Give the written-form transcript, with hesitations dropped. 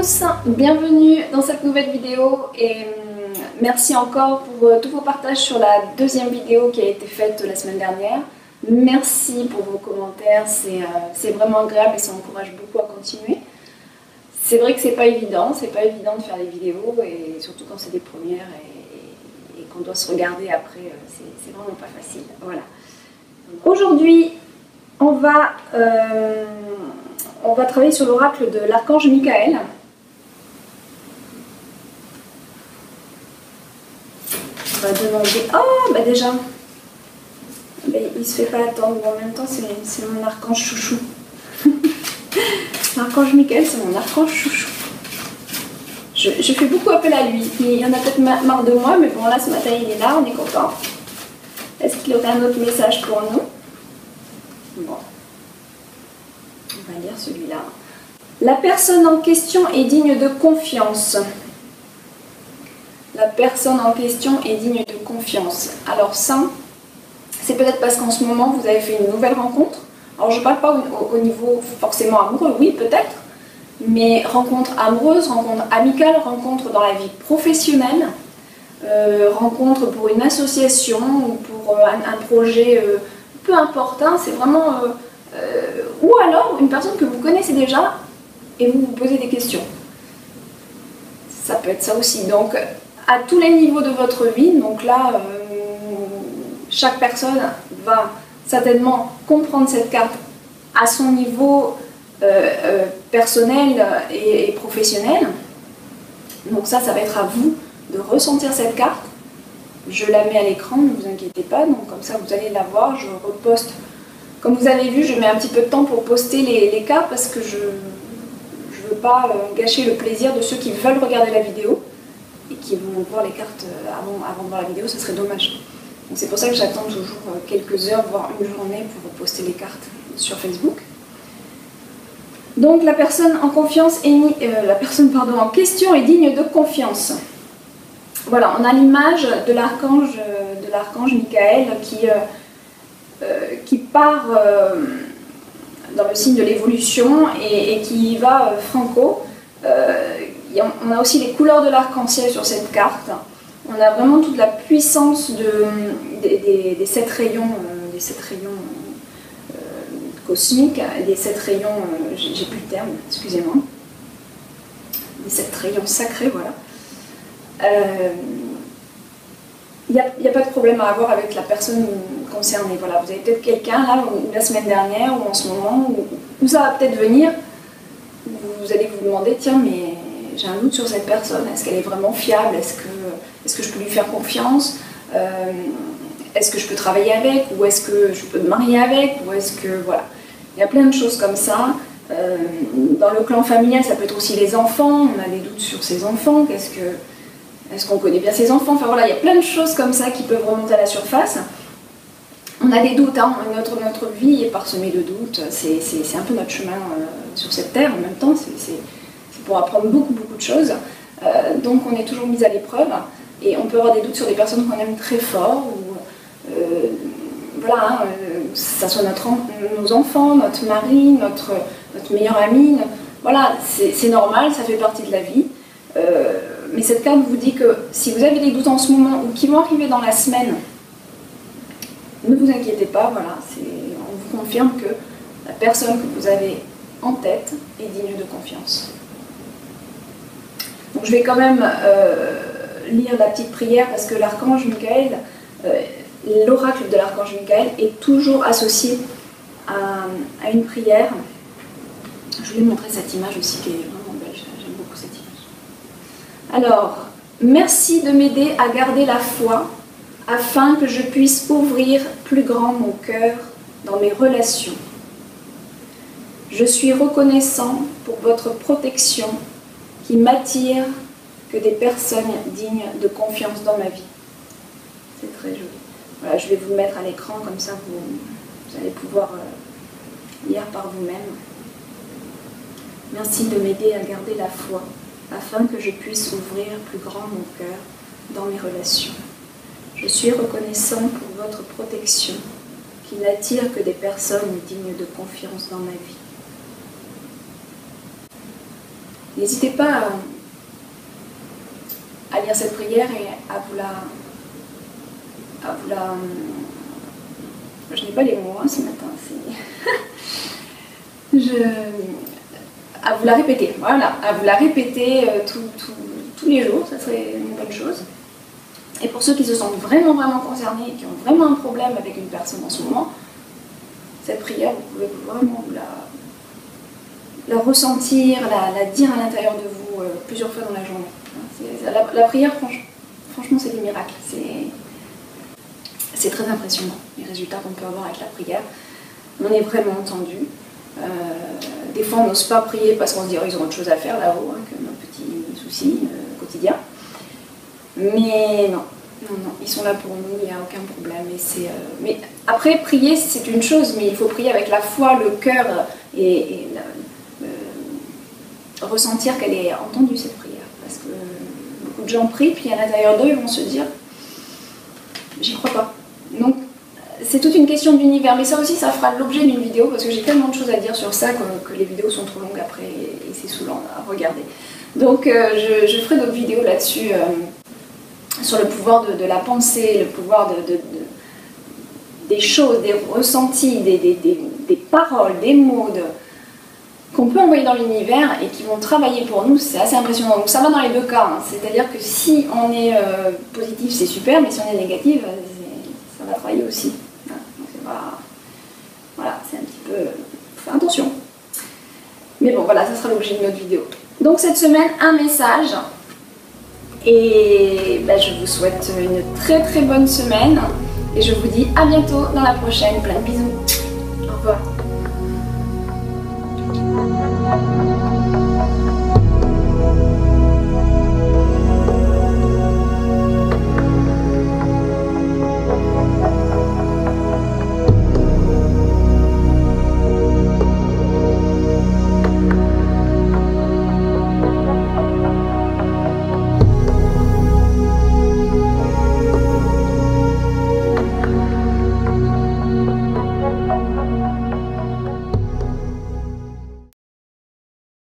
tous, bienvenue dans cette nouvelle vidéo et merci encore pour tous vos partages sur la deuxième vidéo qui a été faite la semaine dernière. Merci pour vos commentaires, c'est vraiment agréable et ça encourage beaucoup à continuer. C'est vrai que c'est pas évident de faire des vidéos et surtout quand c'est des premières et qu'on doit se regarder après, c'est vraiment pas facile. Voilà. Aujourd'hui, on va travailler sur l'oracle de l'archange Michael. On va demander... Oh, bah déjà, il se fait pas attendre. En même temps, c'est mon archange chouchou. L'archange Michael, c'est mon archange chouchou. Je fais beaucoup appel à lui. Il y en a peut-être marre de moi, mais bon, là, ce matin, il est là, on est content. Est-ce qu'il aurait un autre message pour nous? Bon. On va lire celui-là. La personne en question est digne de confiance. La personne en question est digne de confiance. Alors ça, c'est peut-être parce qu'en ce moment, vous avez fait une nouvelle rencontre. Alors je ne parle pas au niveau forcément amoureux, oui peut-être, mais rencontre amoureuse, rencontre amicale, rencontre dans la vie professionnelle, rencontre pour une association ou pour un projet, peu importe, hein, c'est vraiment... ou alors une personne que vous connaissez déjà et vous vous posez des questions. Ça peut être ça aussi. Donc à tous les niveaux de votre vie, donc là, chaque personne va certainement comprendre cette carte à son niveau personnel et professionnel. Donc ça va être à vous de ressentir cette carte. Je la mets à l'écran, ne vous inquiétez pas, donc comme ça vous allez la voir, je reposte. Comme vous avez vu, je mets un petit peu de temps pour poster les cartes parce que je ne veux pas gâcher le plaisir de ceux qui veulent regarder la vidéo et qui vont voir les cartes avant de voir la vidéo, ce serait dommage. Donc c'est pour ça que j'attends toujours quelques heures, voire une journée pour poster les cartes sur Facebook. Donc la personne en confiance en question est digne de confiance. Voilà, on a l'image de l'archange Michael qui part dans le signe de l'évolution et qui va franco. On a aussi les couleurs de l'arc-en-ciel sur cette carte. On a vraiment toute la puissance des 7 rayons, cosmiques, des 7 rayons, j'ai plus le terme, excusez-moi, des 7 rayons sacrés, voilà. Il n'y a pas de problème à avoir avec la personne concernée. Voilà, vous avez peut-être quelqu'un là, ou la semaine dernière, ou en ce moment, où ça va peut-être venir, vous allez vous demander, tiens, mais j'ai un doute sur cette personne, est-ce qu'elle est vraiment fiable, est-ce que je peux lui faire confiance, est-ce que je peux travailler avec, ou est-ce que je peux me marier avec, ou est-ce que, voilà. Il y a plein de choses comme ça. Dans le clan familial, ça peut être aussi les enfants, on a des doutes sur ses enfants, est-ce qu'on connaît bien ses enfants, enfin voilà, il y a plein de choses comme ça qui peuvent remonter à la surface. On a des doutes, hein. Notre vie est parsemée de doutes, c'est un peu notre chemin sur cette terre, en même temps, c'est pour apprendre beaucoup de choses. Donc on est toujours mis à l'épreuve, et on peut avoir des doutes sur des personnes qu'on aime très fort, ou voilà, hein, que ça soit nos enfants, notre mari, notre meilleur ami, voilà, c'est normal, ça fait partie de la vie. Mais cette carte vous dit que si vous avez des doutes en ce moment ou qui vont arriver dans la semaine, ne vous inquiétez pas, voilà, on vous confirme que la personne que vous avez en tête est digne de confiance. Donc je vais quand même lire la petite prière parce que l'archange Michael, l'oracle de l'archange Michael est toujours associé à une prière. Je vais vous montrer cette image aussi qui est vraiment belle, j'aime beaucoup cette image. Alors, merci de m'aider à garder la foi afin que je puisse ouvrir plus grand mon cœur dans mes relations. Je suis reconnaissant pour votre protection qui m'attire que des personnes dignes de confiance dans ma vie. C'est très joli. Voilà, je vais vous le mettre à l'écran, comme ça vous allez pouvoir lire par vous-même. Merci de m'aider à garder la foi, afin que je puisse ouvrir plus grand mon cœur dans mes relations. Je suis reconnaissant pour votre protection, qui n'attire que des personnes dignes de confiance dans ma vie. N'hésitez pas à lire cette prière et à vous la... Je n'ai pas les mots ce matin, à vous la répéter, voilà, à vous la répéter tous les jours, ça serait une bonne chose. Et pour ceux qui se sentent vraiment concernés, qui ont vraiment un problème avec une personne en ce moment, cette prière, vous pouvez vraiment la ressentir, la dire à l'intérieur de vous plusieurs fois dans la journée. La prière, franchement, c'est des miracles. C'est très impressionnant, les résultats qu'on peut avoir avec la prière. On est vraiment entendu. Des fois, on n'ose pas prier parce qu'on se dit oh, ils ont autre chose à faire là-haut que nos petits soucis quotidiens. Mais non, ils sont là pour nous, il n'y a aucun problème. Mais après, prier, c'est une chose, mais il faut prier avec la foi, le cœur et ressentir qu'elle est entendue, cette prière. Parce que beaucoup de gens prient, puis à l'intérieur d'eux, ils vont se dire j'y crois pas. Donc, c'est toute une question d'univers, mais ça aussi, ça fera l'objet d'une vidéo, parce que j'ai tellement de choses à dire sur ça que les vidéos sont trop longues après, et c'est saoulant à regarder. Donc, je ferai d'autres vidéos là-dessus, sur le pouvoir de la pensée, le pouvoir des choses, des ressentis, des paroles, des mots qu'on peut envoyer dans l'univers et qui vont travailler pour nous. C'est assez impressionnant. Donc, ça va dans les deux cas, hein. C'est-à-dire que si on est positif, c'est super, mais si on est négatif, ça va travailler aussi. Voilà, c'est un petit peu... Faut faire attention. Mais bon, voilà, ça sera l'objet de notre vidéo. Donc cette semaine, un message. Et je vous souhaite une très bonne semaine. Et je vous dis à bientôt dans la prochaine. Plein de bisous. Au revoir.